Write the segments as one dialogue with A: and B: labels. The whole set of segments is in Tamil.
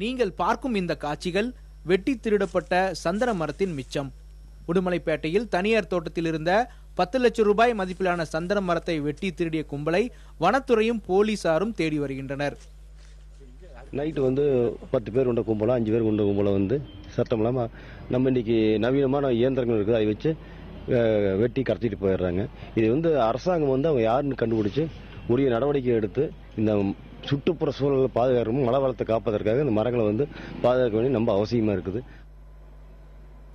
A: நீங்கள் பார்க்கும் இந்த காட்சிகள் வெட்டி திருடப்பட்ட சந்தன மரத்தின் மிச்சம். உடுமலைப்பேட்டையில் தனியார் தோட்டத்தில் இருந்த 10 லட்சம் ரூபாய் மதிப்பிலான சந்தன மரத்தை வெட்டி திருடிய கும்பலை வனத்துறையும் போலீசாரும் தேடி வருகின்றனர்.
B: நைட்டு 10 பேர் கொண்ட கும்பலம் 5 பேர் கொண்ட கும்பலம் சத்தம் இல்லாமல் நம்ம இன்னைக்கு நவீனமான இயந்திரங்கள் இருக்குது, அதை வச்சு வெட்டி கடத்திட்டு போயிடுறாங்க. இது அரசாங்கம் அவங்க யாருன்னு கண்டுபிடிச்சு உரிய நடவடிக்கை எடுத்து இந்த சுற்றுப்புற சூழலை பாதுகாக்கணும், மழை வளத்தை காப்பதற்காக இந்த மரங்களை பாதுகாக்க வேண்டிய ரொம்ப அவசியமா இருக்குது.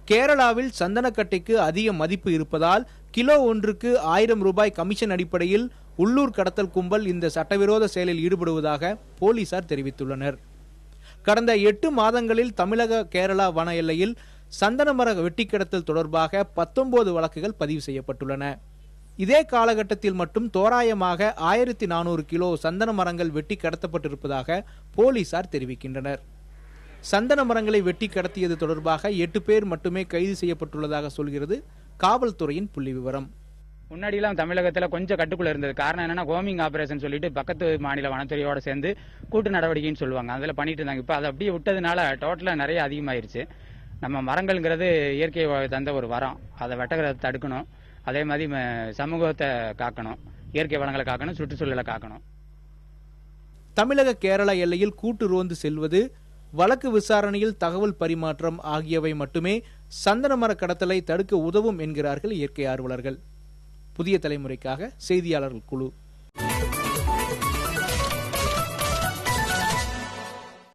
A: கேரளாவில் சந்தனக்கட்டைக்கு அதிக மதிப்பு இருப்பதால் கிலோ ஒன்றுக்கு 1000 ரூபாய் கமிஷன் அடிப்படையில் உள்ளூர் கடத்தல் கும்பல் இந்த சட்டவிரோத செயலில் ஈடுபடுவதாக போலீசார் தெரிவித்துள்ளனர். கடந்த 8 மாதங்களில் தமிழக கேரளா வன எல்லையில் சந்தன மர வெட்டி கடத்தல் தொடர்பாக 19 வழக்குகள் பதிவு செய்யப்பட்டுள்ளன. இதே காலகட்டத்தில் மட்டும் தோராயமாக 1400 கிலோ சந்தன மரங்கள் வெட்டி கடத்தப்பட்டிருப்பதாக போலீசார் தெரிவிக்கின்றனர். சந்தன மரங்களை வெட்டி கடத்தியது தொடர்பாக 8 பேர் மட்டுமே கைது செய்யப்பட்டுள்ளதாக சொல்கிறது காவல்துறையின் புள்ளி விவரம்.
C: முன்னாடியெல்லாம் தமிழகத்தில் கொஞ்சம் கட்டுக்குள்ள இருந்தது. காரணம் என்னன்னா ஹோமிங் ஆபரேஷன் சொல்லிட்டு பக்கத்து மாநில வனத்துறையோட சேர்ந்து கூட்டு நடவடிக்கைன்னு சொல்லுவாங்க, அதில் பண்ணிட்டு இருந்தாங்க. இப்போ அதை அப்படியே விட்டதுனால டோட்டலாக நிறைய அதிகமாயிருச்சு. நம்ம மரங்கள்ங்கிறது இயற்கை தந்த ஒரு வரம், அதை வெட்டகிறத தடுக்கணும். அதே மாதிரி சமூகத்தை காக்கணும், இயற்கை வளங்களை காக்கணும், சுற்றுச்சூழலை காக்கணும்.
A: தமிழக கேரளா எல்லையில் கூட்டு ரோந்து செல்வது, வழக்கு விசாரணையில் தகவல் பரிமாற்றம் ஆகியவை மட்டுமே சந்தன மர கடத்தலை தடுக்க உதவும் என்கிறார்கள் இயற்கை ஆர்வலர்கள். புதிய தலைமுறைக்காக செய்தியாளர்கள் குழு.